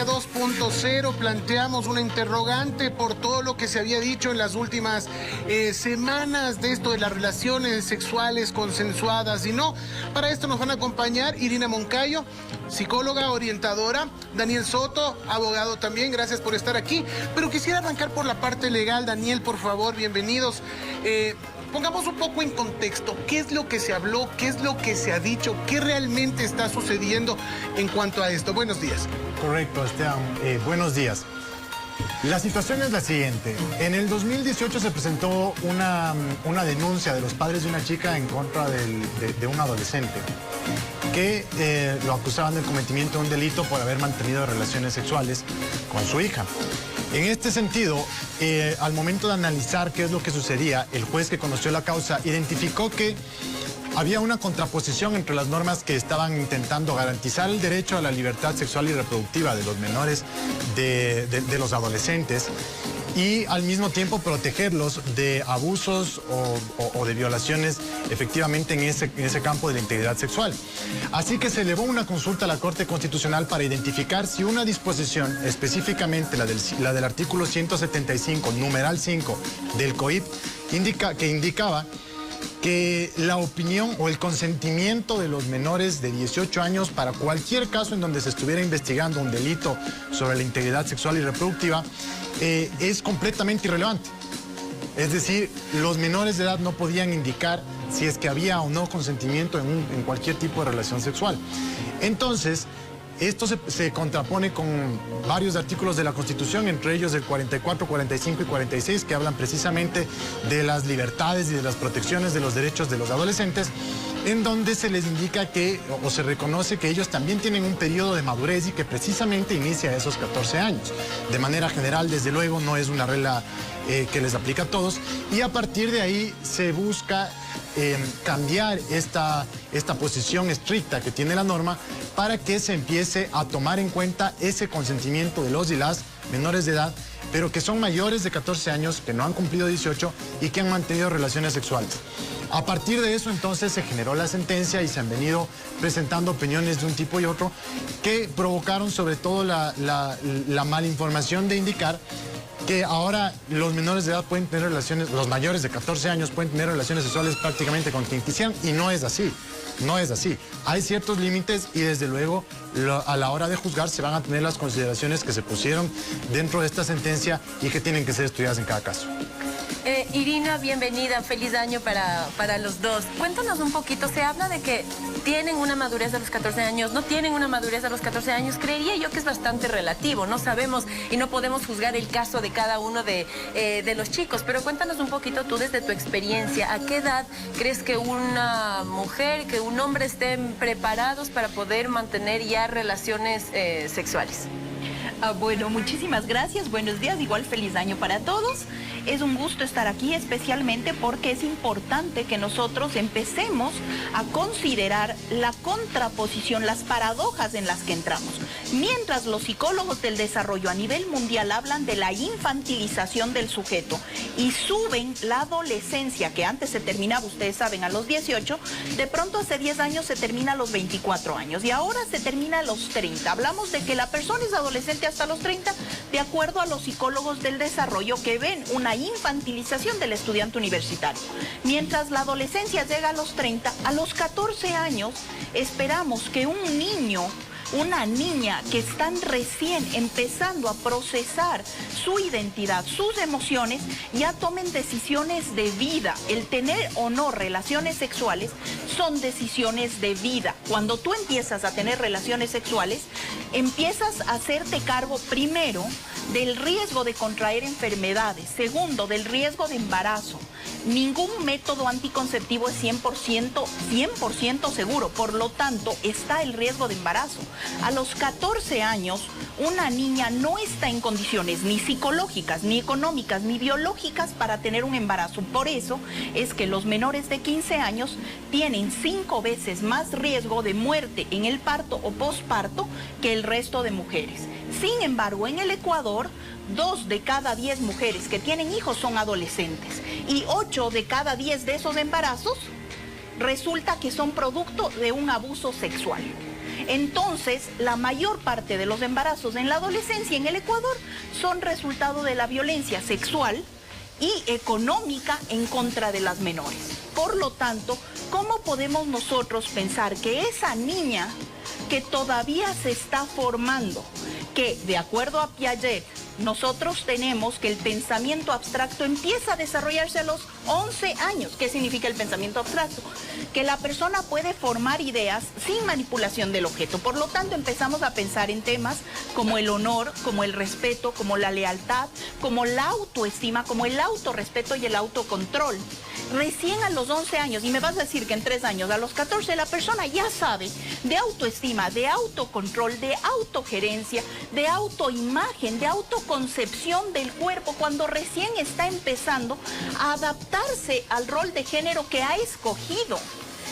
Media 2.0 planteamos una interrogante por todo lo que se había dicho en las últimas semanas de esto de las relaciones sexuales consensuadas y no. Para esto nos van a acompañar Irina Moncayo, psicóloga, orientadora, Daniel Soto, abogado también, gracias por estar aquí. Pero quisiera arrancar por la parte legal. Daniel, por favor, bienvenidos. Pongamos un poco en contexto, ¿qué es lo que se habló? ¿Qué es lo que se ha dicho? ¿Qué realmente está sucediendo en cuanto a esto? Buenos días. Correcto, Esteban. Buenos días. La situación es la siguiente. En el 2018 se presentó una denuncia de los padres de una chica en contra de un adolescente que lo acusaban del cometimiento de un delito por haber mantenido relaciones sexuales con su hija. En este sentido, al momento de analizar qué es lo que sucedía, el juez que conoció la causa identificó que había una contraposición entre las normas que estaban intentando garantizar el derecho a la libertad sexual y reproductiva de los menores, de los adolescentes, y al mismo tiempo protegerlos de abusos o de violaciones efectivamente en ese campo de la integridad sexual. Así que se elevó una consulta a la Corte Constitucional para identificar si una disposición, específicamente la del artículo 175, numeral 5 del COIP, que indicaba que la opinión o el consentimiento de los menores de 18 años para cualquier caso en donde se estuviera investigando un delito sobre la integridad sexual y reproductiva es completamente irrelevante. Es decir, los menores de edad no podían indicar si es que había o no consentimiento en cualquier tipo de relación sexual. Entonces, esto se contrapone con varios artículos de la Constitución, entre ellos el 44, 45 y 46, que hablan precisamente de las libertades y de las protecciones de los derechos de los adolescentes, en donde se les indica que, o se reconoce que ellos también tienen un periodo de madurez y que precisamente inicia a esos 14 años. De manera general, desde luego, no es una regla que les aplica a todos, y a partir de ahí se busca cambiar esta posición estricta que tiene la norma para que se empiece a tomar en cuenta ese consentimiento de los y las menores de edad, pero que son mayores de 14 años, que no han cumplido 18 y que han mantenido relaciones sexuales. A partir de eso, entonces, se generó la sentencia y se han venido presentando opiniones de un tipo y otro que provocaron sobre todo la malinformación de indicar que ahora los menores de edad pueden tener relaciones, los mayores de 14 años pueden tener relaciones sexuales prácticamente con quien quisieran, y no es así. No es así. Hay ciertos límites y desde luego a la hora de juzgar se van a tener las consideraciones que se pusieron dentro de esta sentencia y que tienen que ser estudiadas en cada caso. Irina, bienvenida, feliz año para los dos. Cuéntanos un poquito, se habla de que tienen una madurez a los 14 años, no tienen una madurez a los 14 años. Creería yo que es bastante relativo, no sabemos y no podemos juzgar el caso de cada uno de los chicos, pero cuéntanos un poquito tú desde tu experiencia, ¿a qué edad crees que una mujer, que un hombre estén preparados para poder mantener ya relaciones sexuales? Bueno, muchísimas gracias, buenos días, igual feliz año para todos. Es un gusto estar aquí, especialmente porque es importante que nosotros empecemos a considerar la contraposición, las paradojas en las que entramos. Mientras los psicólogos del desarrollo a nivel mundial hablan de la infantilización del sujeto y suben la adolescencia, que antes se terminaba, ustedes saben, a los 18, de pronto hace 10 años se termina a los 24 años y ahora se termina a los 30. Hablamos de que la persona es adolescente hasta los 30, de acuerdo a los psicólogos del desarrollo que ven una infantilización del estudiante universitario. Mientras la adolescencia llega a los 30, a los 14 años esperamos que un niño, una niña que están recién empezando a procesar su identidad, sus emociones, ya tomen decisiones de vida. El tener o no relaciones sexuales son decisiones de vida. Cuando tú empiezas a tener relaciones sexuales, empiezas a hacerte cargo primero del riesgo de contraer enfermedades, segundo, del riesgo de embarazo. Ningún método anticonceptivo es 100% seguro, por lo tanto está el riesgo de embarazo. A los 14 años, una niña no está en condiciones ni psicológicas, ni económicas, ni biológicas para tener un embarazo. Por eso es que los menores de 15 años tienen 5 veces más riesgo de muerte en el parto o posparto que el resto de mujeres. Sin embargo, en el Ecuador, 2 de cada 10 mujeres que tienen hijos son adolescentes y 8 de cada 10 de esos embarazos resulta que son producto de un abuso sexual. Entonces, la mayor parte de los embarazos en la adolescencia en el Ecuador son resultado de la violencia sexual y económica en contra de las menores. Por lo tanto, ¿cómo podemos nosotros pensar que esa niña que todavía se está formando, que de acuerdo a Piaget, nosotros tenemos que el pensamiento abstracto empieza a desarrollarse a los 11 años? ¿Qué significa el pensamiento abstracto? Que la persona puede formar ideas sin manipulación del objeto. Por lo tanto, empezamos a pensar en temas como el honor, como el respeto, como la lealtad, como la autoestima, como el autorrespeto y el autocontrol. Recién a los 11 años, y me vas a decir que en 3 años, a los 14, la persona ya sabe de autoestima, de autocontrol, de autogerencia, de autoimagen, de autoconcepción del cuerpo, cuando recién está empezando a adaptarse al rol de género que ha escogido.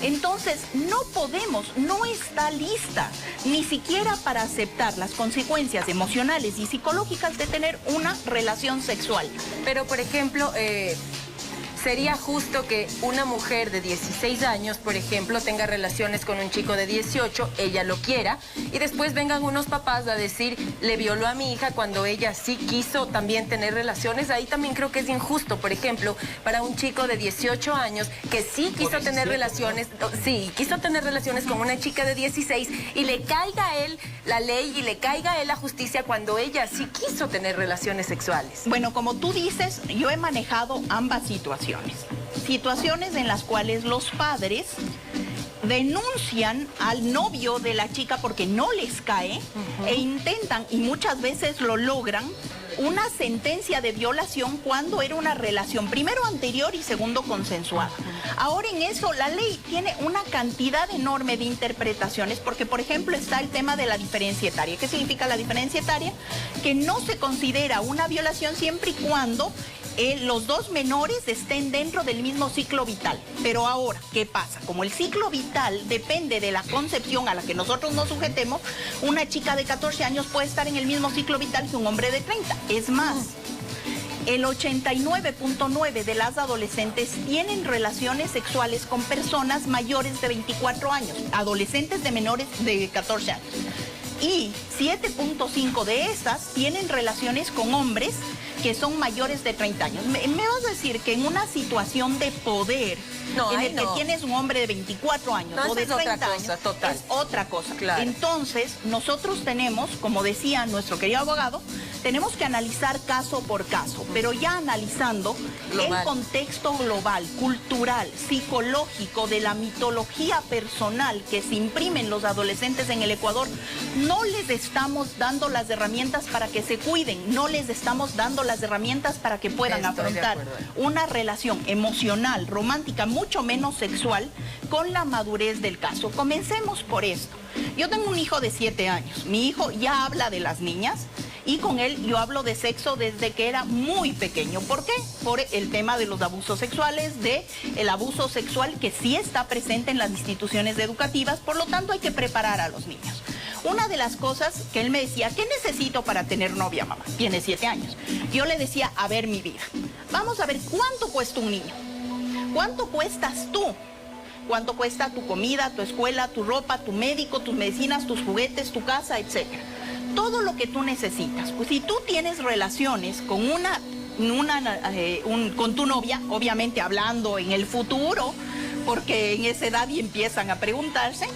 Entonces, no podemos, no está lista ni siquiera para aceptar las consecuencias emocionales y psicológicas de tener una relación sexual. Pero, por ejemplo, sería justo que una mujer de 16 años, por ejemplo, tenga relaciones con un chico de 18, ella lo quiera, y después vengan unos papás a decir, le violó a mi hija cuando ella sí quiso también tener relaciones. Ahí también creo que es injusto, por ejemplo, para un chico de 18 años que sí quiso tener relaciones, quiso tener relaciones con una chica de 16 y le caiga a él la ley y le caiga a él la justicia cuando ella sí quiso tener relaciones sexuales. Bueno, como tú dices, yo he manejado ambas situaciones. Situaciones en las cuales los padres denuncian al novio de la chica porque no les cae e intentan, y muchas veces lo logran, una sentencia de violación cuando era una relación, primero anterior y segundo consensuada. Ahora en eso la ley tiene una cantidad enorme de interpretaciones porque, por ejemplo, está el tema de la diferencia etaria. ¿Qué significa la diferencia etaria? Que no se considera una violación siempre y cuando los dos menores estén dentro del mismo ciclo vital. Pero ahora, ¿qué pasa? Como el ciclo vital depende de la concepción a la que nosotros nos sujetemos, una chica de 14 años puede estar en el mismo ciclo vital que un hombre de 30. Es más, el 89.9% de las adolescentes tienen relaciones sexuales con personas mayores de 24 años, adolescentes de menores de 14 años. Y 7.5% de esas tienen relaciones con hombres que son mayores de 30 años. Me vas a decir que en una situación de poder, en el que tienes un hombre de 24 años o de 30 años, es otra cosa. Claro. Entonces, nosotros tenemos, como decía nuestro querido abogado, tenemos que analizar caso por caso, pero ya analizando el contexto global, cultural, psicológico, de la mitología personal que se imprimen los adolescentes en el Ecuador, no les estamos dando las herramientas para que se cuiden, no les estamos dando las herramientas para que puedan afrontar una relación emocional, romántica, mucho menos sexual, con la madurez del caso. Comencemos por esto. Yo tengo un hijo de 7 años. Mi hijo ya habla de las niñas y con él yo hablo de sexo desde que era muy pequeño. ¿Por qué? Por el tema de los abusos sexuales, de el abuso sexual que sí está presente en las instituciones educativas, por lo tanto hay que preparar a los niños. Una de las cosas que él me decía, ¿qué necesito para tener novia, mamá? Tiene 7 años. Yo le decía, a ver, mi vida, vamos a ver cuánto cuesta un niño. ¿Cuánto cuestas tú? ¿Cuánto cuesta tu comida, tu escuela, tu ropa, tu médico, tus medicinas, tus juguetes, tu casa, etcétera? Todo lo que tú necesitas. Pues si tú tienes relaciones con con tu novia, obviamente hablando en el futuro, porque en esa edad y empiezan a preguntarse,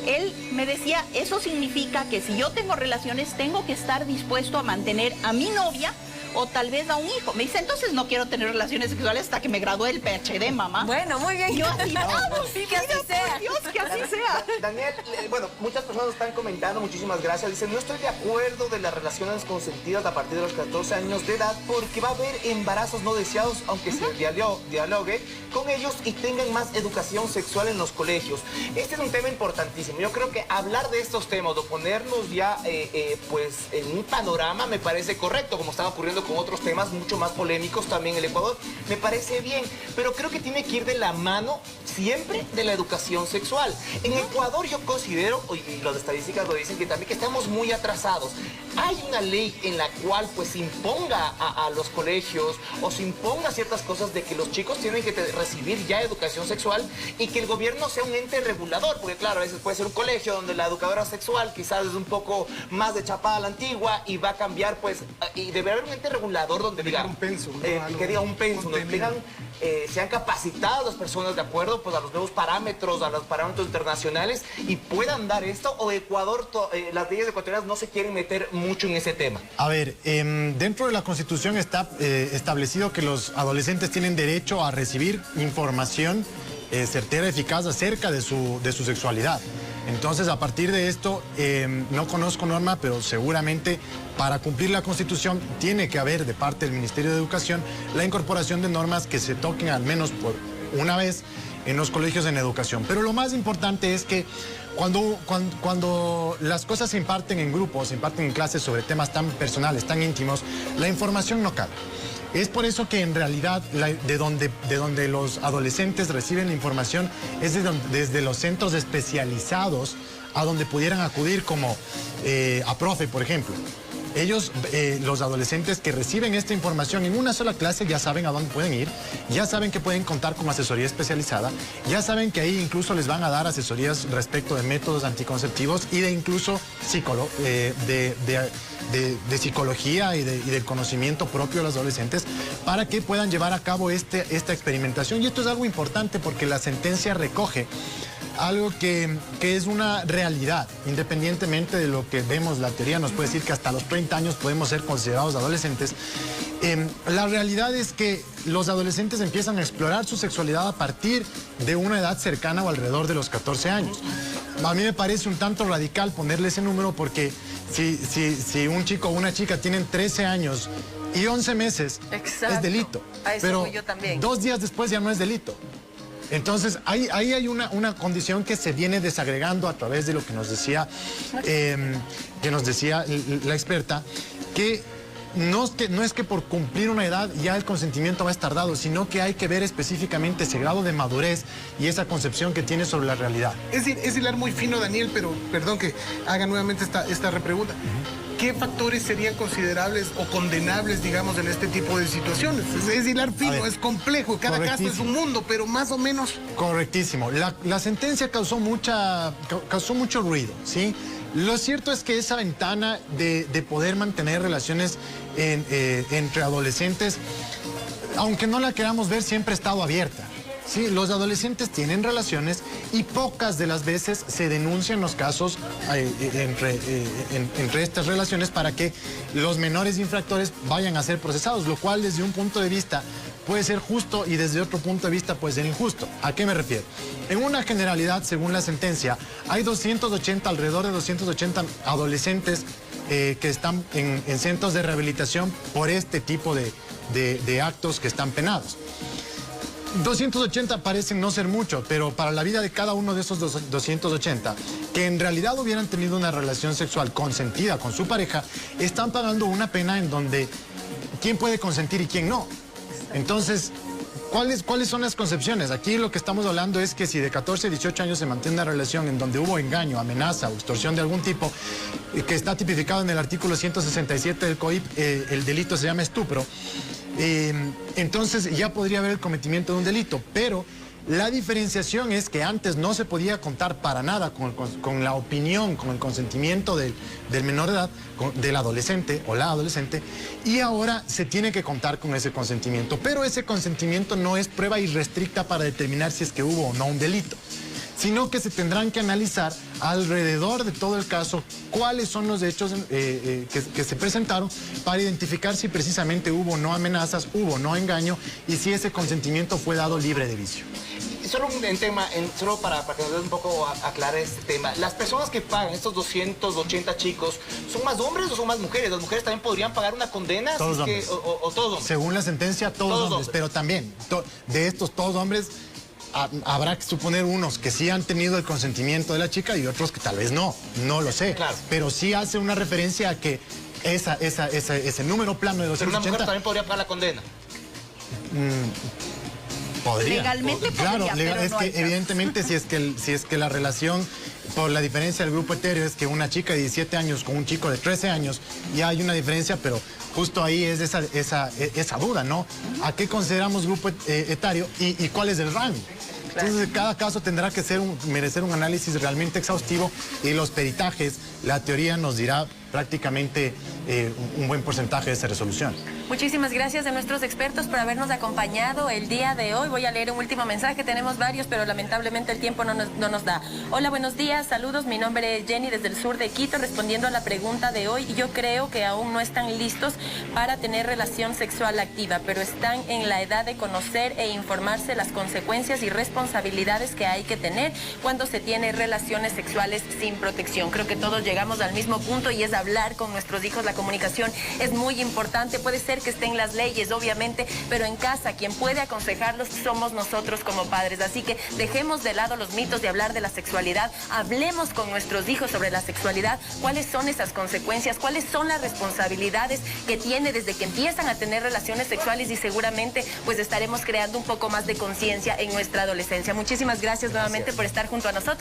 él me decía, eso significa que si yo tengo relaciones, tengo que estar dispuesto a mantener a mi novia o tal vez a un hijo. Me dice, entonces no quiero tener relaciones sexuales hasta que me gradúe el PhD, mamá. Bueno, muy bien. Yo así, vamos, sí, que así sea. Dios, que así sea. Daniel, bueno, muchas personas están comentando, muchísimas gracias. Dicen, no estoy de acuerdo de las relaciones consentidas a partir de los 14 años de edad porque va a haber embarazos no deseados, aunque se dialogue con ellos y tengan más educación sexual en los colegios. Este es un tema importantísimo. Yo creo que hablar de estos temas o ponernos ya pues en un panorama me parece correcto, como están ocurriendo con otros temas mucho más polémicos también en el Ecuador, me parece bien, pero creo que tiene que ir de la mano, siempre de la educación sexual. En Ecuador yo considero, y las estadísticas lo dicen, que también que estamos muy atrasados. Hay una ley en la cual pues se imponga a los colegios o se imponga ciertas cosas de que los chicos tienen que recibir ya educación sexual y que el gobierno sea un ente regulador, porque claro, a veces puede ser un colegio donde la educadora sexual quizás es un poco más de chapada a la antigua y va a cambiar pues, y debe haber un ente regulador donde diga un pensum, ¿no? que diga un pensum, donde digan, sean capacitadas las personas de acuerdo pues a los nuevos parámetros, a los parámetros internacionales y puedan dar esto, o Ecuador, las leyes ecuatorianas no se quieren meter mucho en ese tema. A ver, dentro de la Constitución está establecido que los adolescentes tienen derecho a recibir información certera, eficaz acerca de su sexualidad. Entonces, a partir de esto, no conozco norma, pero seguramente para cumplir la Constitución tiene que haber de parte del Ministerio de Educación la incorporación de normas que se toquen al menos por una vez en los colegios en educación. Pero lo más importante es que cuando las cosas se imparten en grupos, se imparten en clases sobre temas tan personales, tan íntimos, la información no cabe. Es por eso que en realidad de donde los adolescentes reciben la información es desde los centros especializados a donde pudieran acudir como a Profe, por ejemplo. Ellos, los adolescentes que reciben esta información en una sola clase ya saben a dónde pueden ir, ya saben que pueden contar con asesoría especializada, ya saben que ahí incluso les van a dar asesorías respecto de métodos anticonceptivos y de incluso de psicología y del conocimiento propio de los adolescentes para que puedan llevar a cabo esta experimentación. Y esto es algo importante porque la sentencia recoge algo que es una realidad, independientemente de lo que vemos, la teoría nos puede decir que hasta los 30 años podemos ser considerados adolescentes. La realidad es que los adolescentes empiezan a explorar su sexualidad a partir de una edad cercana o alrededor de los 14 años. A mí me parece un tanto radical ponerle ese número porque si un chico o una chica tienen 13 años y 11 meses, exacto, es delito. A eso pero voy yo también. 2 días después ya no es delito. Entonces, ahí hay una condición que se viene desagregando a través de lo que nos decía la experta, que no es que por cumplir una edad ya el consentimiento va a estar dado, sino que hay que ver específicamente ese grado de madurez y esa concepción que tiene sobre la realidad. Es hilar muy fino, Daniel, pero perdón que haga nuevamente esta repregunta. ¿Qué factores serían considerables o condenables, digamos, en este tipo de situaciones? Es hilar fino, es complejo, cada caso es un mundo, pero más o menos... Correctísimo. La sentencia causó mucho ruido, ¿sí? Lo cierto es que esa ventana de poder mantener relaciones entre adolescentes, aunque no la queramos ver, siempre ha estado abierta. Sí, los adolescentes tienen relaciones y pocas de las veces se denuncian los casos entre estas relaciones para que los menores infractores vayan a ser procesados, lo cual desde un punto de vista puede ser justo y desde otro punto de vista puede ser injusto. ¿A qué me refiero? En una generalidad, según la sentencia, hay alrededor de 280 adolescentes que están en centros de rehabilitación por este tipo de actos que están penados. 280 parecen no ser mucho, pero para la vida de cada uno de esos 280, que en realidad hubieran tenido una relación sexual consentida con su pareja, están pagando una pena en donde quién puede consentir y quién no. Entonces, ¿cuáles son las concepciones? Aquí lo que estamos hablando es que si de 14 a 18 años se mantiene una relación en donde hubo engaño, amenaza o extorsión de algún tipo, que está tipificado en el artículo 167 del COIP, el delito se llama estupro, entonces ya podría haber el cometimiento de un delito, pero la diferenciación es que antes no se podía contar para nada con la opinión, con el consentimiento del menor de edad, del adolescente o la adolescente, y ahora se tiene que contar con ese consentimiento, pero ese consentimiento no es prueba irrestricta para determinar si es que hubo o no un delito, sino que se tendrán que analizar alrededor de todo el caso cuáles son los hechos que se presentaron para identificar si precisamente hubo o no amenazas, hubo o no engaño y si ese consentimiento fue dado libre de vicio. Solo un tema, solo para que nos dé un poco aclarar este tema. Las personas que pagan, estos 280 chicos, ¿son más hombres o son más mujeres? ¿Las mujeres también podrían pagar una condena? Todos si hombres. Es que, o todos hombres. Según la sentencia, todos hombres, pero también de estos todos hombres habrá que suponer unos que sí han tenido el consentimiento de la chica y otros que tal vez no lo sé. Claro. Pero sí hace una referencia a que ese número plano de 280... Pero una mujer también podría pagar la condena. Podría. Legalmente Claro, podría, pero es no que alcanza. evidentemente si es que la relación, por la diferencia del grupo etéreo, es que una chica de 17 años con un chico de 13 años, ya hay una diferencia, pero justo ahí es esa duda, ¿no? ¿A qué consideramos grupo etario y cuál es el rango? Entonces, cada caso tendrá que merecer un análisis realmente exhaustivo y los peritajes, la teoría nos dirá prácticamente un buen porcentaje de esa resolución. Muchísimas gracias a nuestros expertos por habernos acompañado el día de hoy. Voy a leer un último mensaje, tenemos varios, pero lamentablemente el tiempo no nos da. Hola, buenos días, saludos, mi nombre es Jenny desde el sur de Quito, respondiendo a la pregunta de hoy. Yo creo que aún no están listos para tener relación sexual activa, pero están en la edad de conocer e informarse las consecuencias y responsabilidades que hay que tener cuando se tiene relaciones sexuales sin protección. Creo que todos llegamos al mismo punto y es hablar con nuestros hijos. La comunicación es muy importante, puede ser que estén las leyes, obviamente, pero en casa quien puede aconsejarlos somos nosotros como padres. Así que dejemos de lado los mitos de hablar de la sexualidad, hablemos con nuestros hijos sobre la sexualidad, cuáles son esas consecuencias, cuáles son las responsabilidades que tiene desde que empiezan a tener relaciones sexuales y seguramente pues estaremos creando un poco más de conciencia en nuestra adolescencia. Muchísimas gracias nuevamente por estar junto a nosotros.